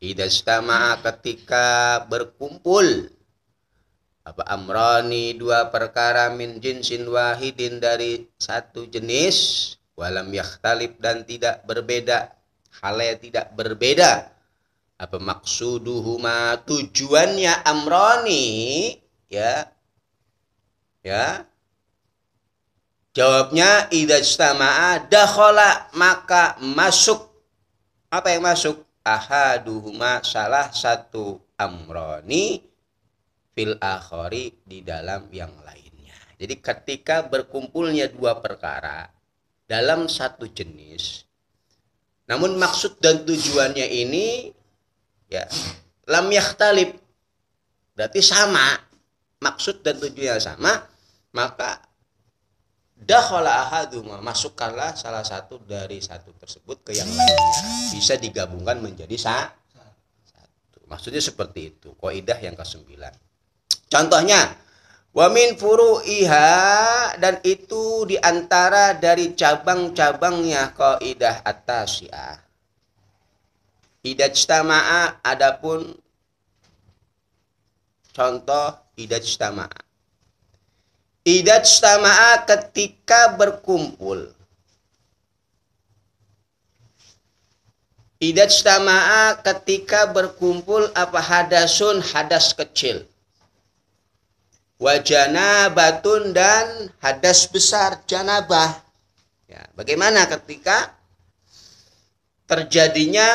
idastama'a ketika berkumpul apa amrani dua perkara min jinsin wahidin dari satu jenis walam yakhtalif dan tidak berbeda halnya tidak berbeda apa maksuduhuma tujuannya amrani ya jawabnya idastama'a dakhala maka masuk apa yang masuk ahaduhuma salah satu amrani fil akhari di dalam yang lainnya. Jadi ketika berkumpulnya dua perkara dalam satu jenis, namun maksud dan tujuannya ini ya lam yakhtalif, berarti sama, maksud dan tujuannya sama, maka dakhala ahaduma masukkanlah salah satu dari satu tersebut ke yang lainnya, bisa digabungkan menjadi satu. Maksudnya seperti itu, kaidah yang ke-9. Contohnya, wa min furu'iha dan itu diantara dari cabang-cabangnya kaidah at-tasi'ah. Idajtama'a adapun contoh idajtama'a. Idajtama'a ketika berkumpul. Idajtama'a ketika berkumpul apa hadasun hadas kecil. Wa janabatun dan hadas besar janabah. Ya, bagaimana ketika terjadinya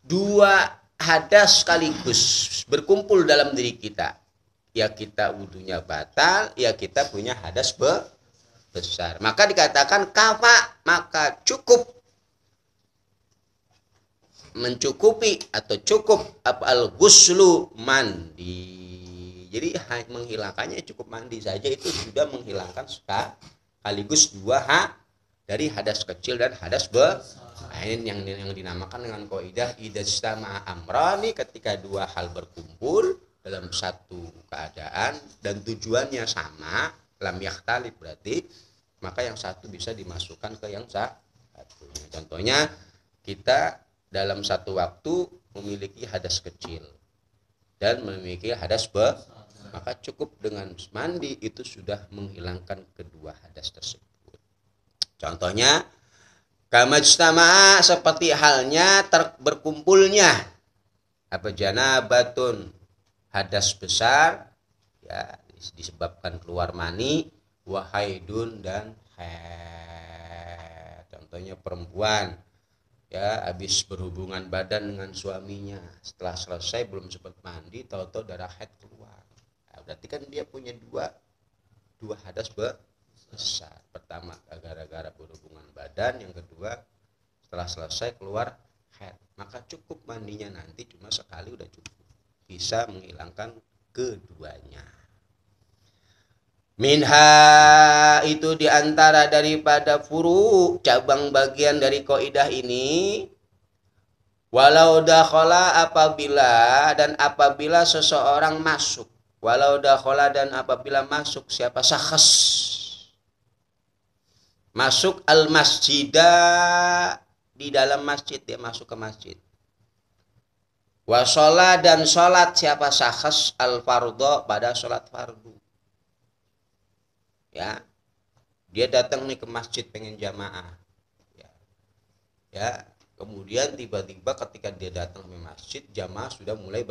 dua hadas sekaligus berkumpul dalam diri kita? Ya kita wudunya batal, ya kita punya hadas besar. Maka dikatakan kafa, maka cukup mencukupi atau cukup al-ghuslu mandi. Jadi menghilangkannya cukup mandi saja itu sudah menghilangkan sekaligus dua dari hadas kecil dan hadas besar. Yang dinamakan dengan kaidah idastama amrani ketika dua hal berkumpul dalam satu keadaan dan tujuannya sama, lam yakhtalif berarti maka yang satu bisa dimasukkan ke yang satunya. Contohnya kita dalam satu waktu memiliki hadas kecil dan memiliki hadas besar, maka cukup dengan mandi itu sudah menghilangkan kedua hadas tersebut. Contohnya kamajtama'a seperti halnya berkumpulnya apa janabatun hadas besar ya disebabkan keluar mani wahaidun dan haid. Contohnya perempuan ya habis berhubungan badan dengan suaminya, setelah selesai belum sempat mandi tahu-tahu darah haid keluar. Nah, berarti kan dia punya dua hadas besar. Pertama gara-gara berhubungan badan, yang kedua setelah selesai keluar haid. Maka cukup mandinya nanti cuma sekali udah cukup, bisa menghilangkan keduanya. Minha itu diantara daripada furu cabang bagian dari kaidah ini walau dakhala apabila seseorang masuk walau dakhala dan apabila masuk siapa syakhs masuk al masjidah di dalam masjid, dia masuk ke masjid wa sholat dan sholat siapa syakhs al fardhu pada sholat fardu. Ya, dia datang nih ke masjid pengen jamaah, ya, kemudian tiba-tiba ketika dia datang ke masjid jamaah sudah mulai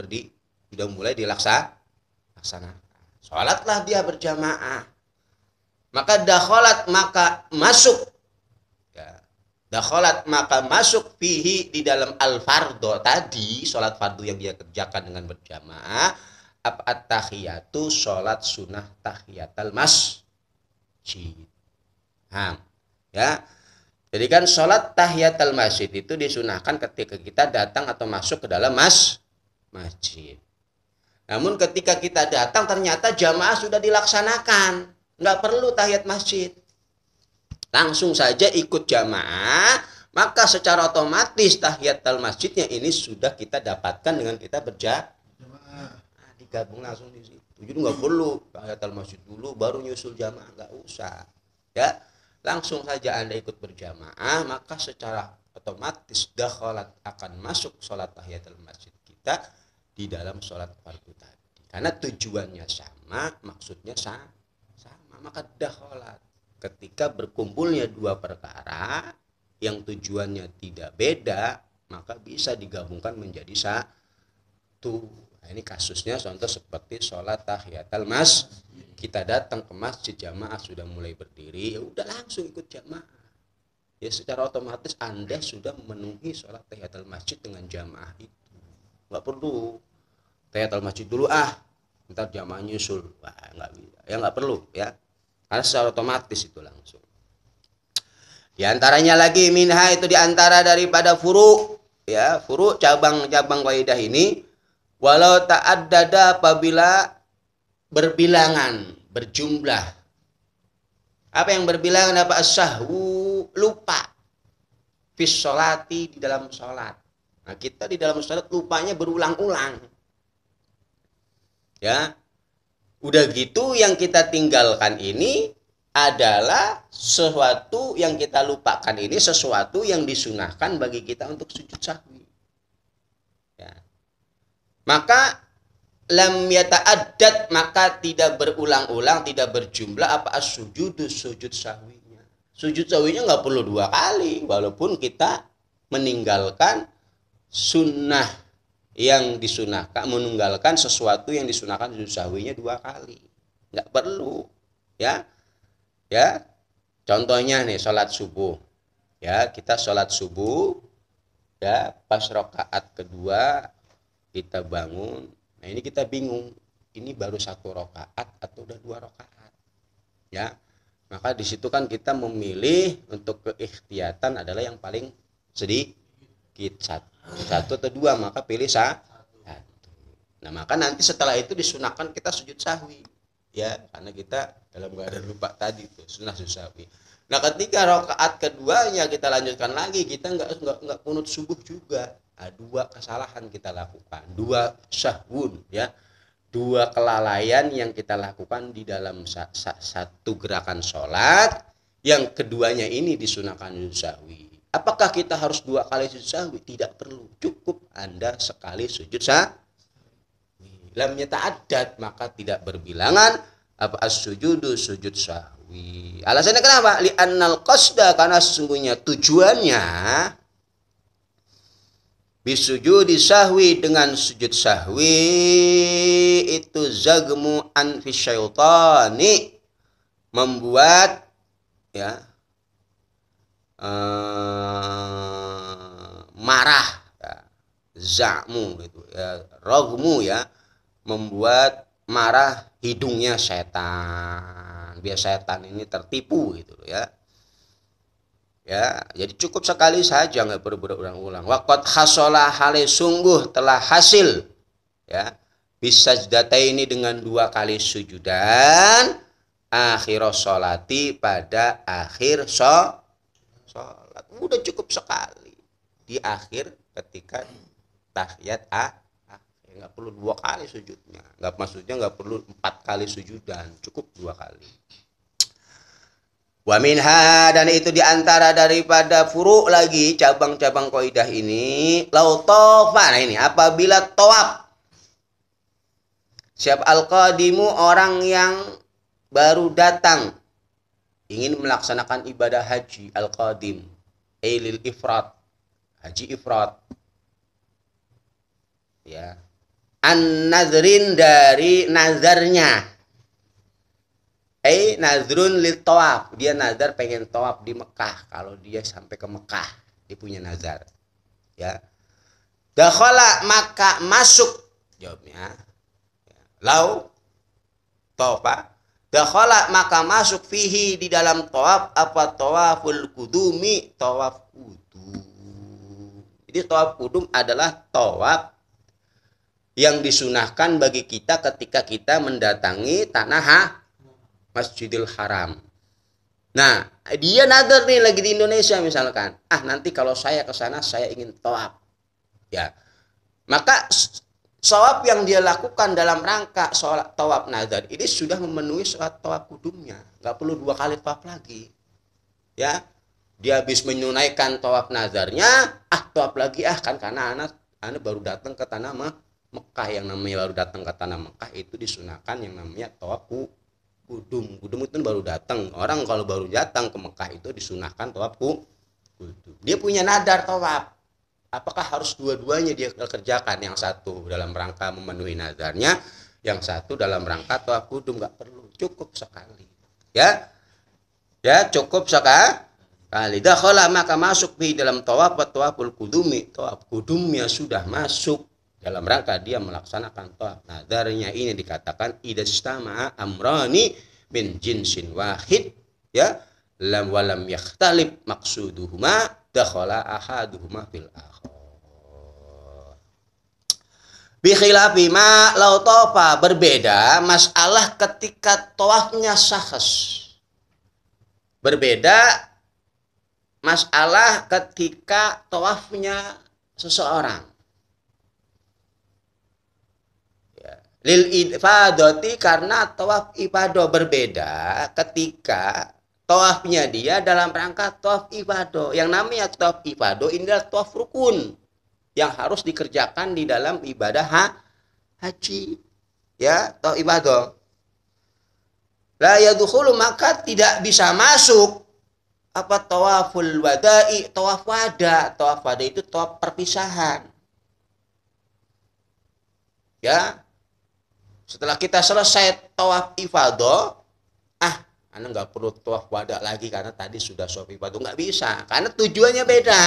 dilaksanakan, sholatlah dia berjamaah, maka dakholat maka masuk, ya, dakholat maka masuk fihi di dalam al fardhu tadi sholat fardu yang dia kerjakan dengan berjamaah at-tahiyatu sholat sunnah tahiyatul masjid. Ya. Jadi kan sholat tahiyatul masjid itu disunahkan ketika kita datang atau masuk ke dalam masjid. Namun ketika kita datang ternyata jamaah sudah dilaksanakan, nggak perlu tahiyat masjid, langsung saja ikut jamaah, maka secara otomatis tahiyatul masjidnya ini sudah kita dapatkan dengan kita berjamaah. Digabung langsung di situ. Jadi nggak perlu tahiyatul masjid dulu baru nyusul jamaah, nggak usah. Ya, langsung saja Anda ikut berjamaah, maka secara otomatis dakhalat akan masuk sholat tahiyatul masjid kita di dalam sholat fardu tadi. Karena tujuannya sama, maksudnya sama, maka dakhalat. Ketika berkumpulnya dua perkara yang tujuannya tidak beda, maka bisa digabungkan menjadi satu. Nah, ini kasusnya contoh seperti sholat tahiyatul masjid. Kita datang ke masjid, jamaah sudah mulai berdiri, ya udah langsung ikut jamaah. Ya secara otomatis Anda sudah memenuhi sholat tahiyatul masjid dengan jamaah itu. Nggak perlu tahiyatul masjid dulu ntar jamaah nyusul. Wah, nggak bisa. Ya nggak perlu ya. Karena secara otomatis itu langsung. Di antaranya lagi minha itu di antara daripada furu, ya, furu cabang-cabang kaidah ini, walau ta'addada apabila berbilangan, berjumlah. Apa yang berbilangan? Apa? As-sahwu, lupa. Fis sholati, di dalam sholat. Nah, kita di dalam sholat lupanya berulang-ulang. Ya. Udah gitu yang kita tinggalkan ini adalah sesuatu yang kita lupakan ini, sesuatu yang disunahkan bagi kita untuk sujud sahwi. Ya. Maka lam yata'addad, maka tidak berulang-ulang, tidak berjumlah apa as-sujud, sujud sahwinya. Sujud sahwinya nggak perlu 2 kali, walaupun kita meninggalkan sunnah yang disunahkan, meninggalkan sesuatu yang disunahkan sujud sahwinya 2 kali, nggak perlu, ya. Contohnya nih sholat subuh, ya, kita sholat subuh, ya, pas rakaat kedua kita bangun. Nah ini kita bingung, ini baru 1 rakaat atau udah 2 rakaat, ya. Maka di situ kan kita memilih untuk keikhtiatan adalah yang paling sedikit, satu atau 2, maka pilih 1. Nah maka nanti setelah itu disunahkan kita sujud sahwi, ya, karena kita dalam keadaan lupa tadi itu sunah sujud sahwi. Nah ketika rakaat keduanya kita lanjutkan lagi, kita nggak kunut subuh juga. Nah, 2 kesalahan kita lakukan, 2 sahwun, ya, 2 kelalaian yang kita lakukan di dalam satu gerakan sholat, yang keduanya ini disunahkan sujud sahwi. Apakah kita harus 2 kali sujud sahwi? Tidak perlu, cukup Anda sekali sujud sahwi. Lam yata'addad, maka tidak berbilangan apa as-sujudu, sujud sahwi. Alasannya kenapa? Li'annal qasda, karena sesungguhnya tujuannya bisujudi sahwi, dengan sujud sahwi itu zagmu an fi syaitani, membuat, ya, marah, ya, za'mu itu, ya, rogmu, ya, membuat marah hidungnya setan, biar setan ini tertipu gitu, ya. Ya, jadi cukup sekali saja, nggak perlu berulang-ulang. Waqad hasola, hale sungguh telah hasil, ya, bisa ini dengan 2 kali sujudan akhir sholati, pada akhir sholat. Udah cukup sekali di akhir ketika tahiyat nggak perlu 2 kali sujudnya, nggak perlu 4 kali sujudan, cukup 2 kali. Wa minha, dan itu diantara daripada furu lagi, cabang-cabang kaidah ini, lau tofa. Nah ini apabila tawaf, siap al-qadimu, orang yang baru datang ingin melaksanakan ibadah haji, al-qadim lil ifrat, haji ifrat, ya, an nazrin, dari nazarnya, nazrun lil tawaf, dia nazar pengen tawaf di Mekah. Kalau dia sampai ke Mekah, dia punya nazar, ya. Dakhala, maka masuk, jawabnya, ya. Lau tawafa, dakhala, maka masuk, fihi, di dalam tawaf, apa? Tawaful kudumi, tawaf kudum. Jadi tawaf kudum adalah tawaf yang disunahkan bagi kita ketika kita mendatangi tanah Masjidil Haram. Nah, dia nazar nih lagi di Indonesia misalkan. Nanti kalau saya ke sana saya ingin tawaf. Ya. Maka tawaf yang dia lakukan dalam rangka sholat tawaf nazar ini sudah memenuhi sholat tawaf kudumnya. Enggak perlu 2 kali tawaf lagi. Ya. dia habis menunaikan tawaf nazarnya, tawaf lagi kan karena anak baru datang ke tanah Mekah. Yang namanya baru datang ke tanah Mekah itu disunahkan yang namanya tawaf kudum. Kudum itu baru datang. Orang kalau baru datang ke Mekah itu disunahkan tawaf kudum. Dia punya nadar tawaf. Apakah harus dua-duanya dia kerjakan? Yang satu dalam rangka memenuhi nadarnya, yang satu dalam rangka tawaf kudum. Nggak perlu, cukup sekali. Ya, cukup sekali. Dakhala maka masuk di dalam tawaf tawaful kudumi. Tawaf kudumnya sudah masuk dalam rangka dia melaksanakan tawaf nadarnya. Ini dikatakan idastama'a amrani min jinsin wahid, ya, lam walam yakhtalif maqsuduhuma dakhala ahaduhuma fil akhar. Bi khilafi ma law tawafa, berbeda masalah ketika tawafnya syakhs. Berbeda masalah ketika tawafnya seseorang. Lil ifadati, karena tawaf ifadah berbeda ketika tawafnya dia dalam rangka tawaf ifadah. Yang namanya tawaf ifadah ini adalah tawaf rukun yang harus dikerjakan di dalam ibadah haji. Ya, tawaf ifadah. La yadkhulu, maka tidak bisa masuk apa tawaful wada'i, tawaf wada. Tawaf wada itu tawaf perpisahan. Ya. Setelah kita selesai tawaf ifadah, Anda nggak perlu tawaf wada lagi karena tadi sudah tawaf ifadah. Nggak bisa, karena tujuannya beda.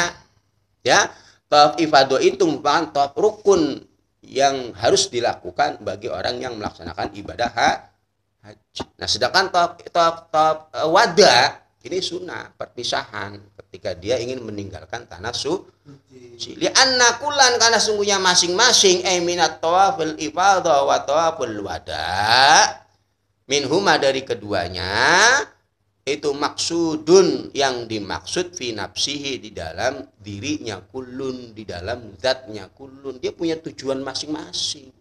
Ya, tawaf ifadah itu merupakan tawaf rukun yang harus dilakukan bagi orang yang melaksanakan ibadah haji. Nah, sedangkan tawaf wada ini sunnah, perpisahan ketika dia ingin meninggalkan tanah suci. Li'anna kullan, karena sungguhnya masing-masing minat tawafil ifadah wa tawaful wada, minhuma, dari keduanya, itu maksudun, yang dimaksud fi nafsihi, di dalam dirinya, kullun, di dalam zatnya kullun. Dia punya tujuan masing-masing.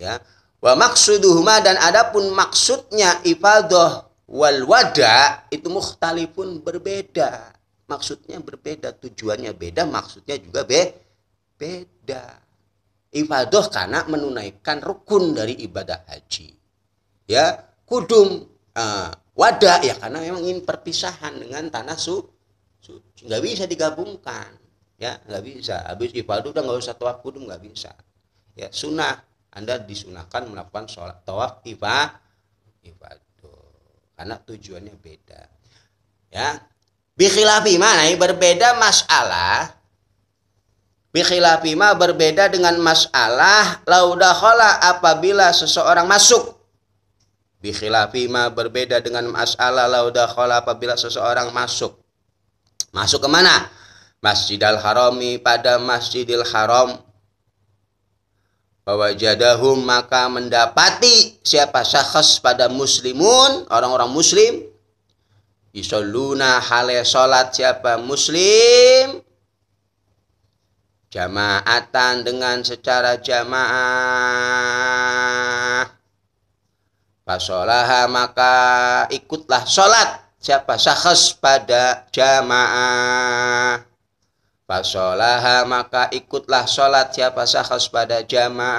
Ya, wa maksuduhuma, dan adapun maksudnya ifadah wal wada itu mukhtalifun, berbeda. Maksudnya berbeda, tujuannya beda, maksudnya juga beda. Ifadah karena menunaikan rukun dari ibadah haji. Ya, kudum, wada ya karena memang ingin perpisahan dengan tanah suci. Nggak bisa digabungkan. Ya, nggak bisa. Habis ifadah udah nggak usah tawaf kudum, nggak bisa. Ya, sunnah. Anda disunahkan melakukan sholat tawaf ifadah karena tujuannya beda. Ya, bikhilafi mana? Berbeda masalah. Bikhilafi ma, berbeda dengan masalah laudakhala, apabila seseorang masuk. Bikhilafi ma, berbeda dengan masalah laudakhala, apabila seseorang masuk. Masuk ke mana? Masjidil Harami, pada Masjidil Haram. Wajadahum, maka mendapati siapa syakhs pada muslimun, orang-orang muslim, yusalluna, hale salat siapa muslim, jamaatan, dengan secara jamaah, fasolaha, maka ikutlah salat siapa syakhs pada jamaah, fasolaha, maka ikutlah sholat siapa syakhs pada jamaah.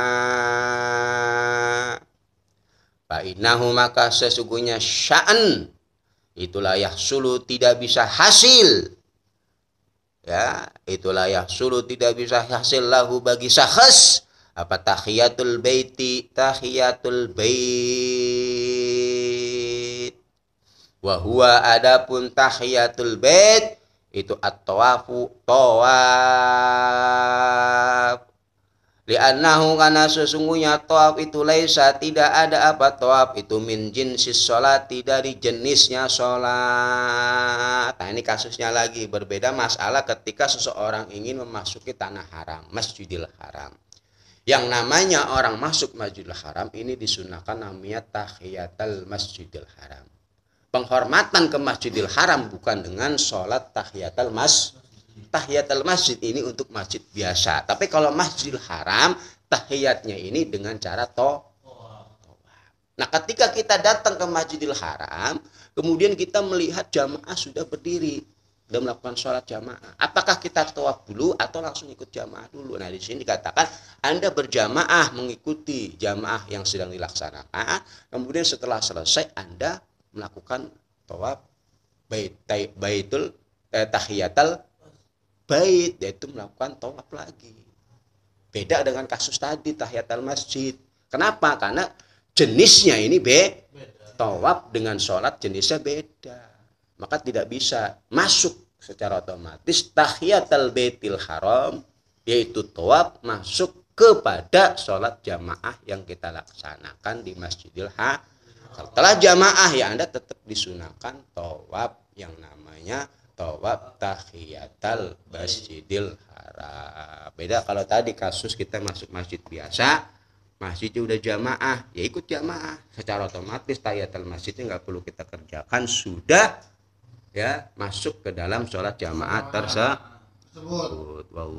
Fa'innahu, maka sesungguhnya sya'an, itulah yahsulu, tidak bisa hasil. Ya, itulah yahsulu, tidak bisa hasil lahu, bagi syakhs, apa tahiyatul baiti, tahiyatul bait. Wa huwa, adapun tahiyatul bait itu at-tawafu, tawaf. Li'annahu, karena sesungguhnya tawaf itu laisa, tidak ada apa tawaf itu min jinsis sholati, dari jenisnya sholat. Nah, ini kasusnya lagi berbeda masalah ketika seseorang ingin memasuki tanah haram, Masjidil Haram. Yang namanya orang masuk Masjidil Haram ini disunahkan namanya tahiyatul Masjidil Haram. Penghormatan ke Masjidil Haram bukan dengan sholat tahiyatul masjid ini untuk masjid biasa. Tapi kalau Masjidil Haram, tahiyatnya ini dengan cara tawaf. Nah, ketika kita datang ke Masjidil Haram, kemudian kita melihat jamaah sudah berdiri, sudah melakukan sholat jamaah. Apakah kita tawaf dulu atau langsung ikut jamaah dulu? Nah, di sini dikatakan Anda berjamaah mengikuti jamaah yang sedang dilaksanakan. Kemudian setelah selesai Anda melakukan tawaf baitul tahiyatul bait, yaitu melakukan tawaf lagi. Beda dengan kasus tadi tahiyatul masjid. Kenapa? Karena jenisnya ini tawaf dengan sholat jenisnya beda. Maka tidak bisa masuk secara otomatis tahiyatul baitil haram, yaitu tawaf, masuk kepada sholat jamaah yang kita laksanakan di Masjidil Haram. Setelah jamaah ya Anda tetap disunahkan tawaf yang namanya tawaf tahiyatul Masjidil Haram. Beda kalau tadi kasus kita masuk masjid biasa, masjidnya udah jamaah, ya ikut jamaah. Secara otomatis tahiyatul masjidnya nggak perlu kita kerjakan, sudah ya masuk ke dalam sholat jamaah tersebut. Wow.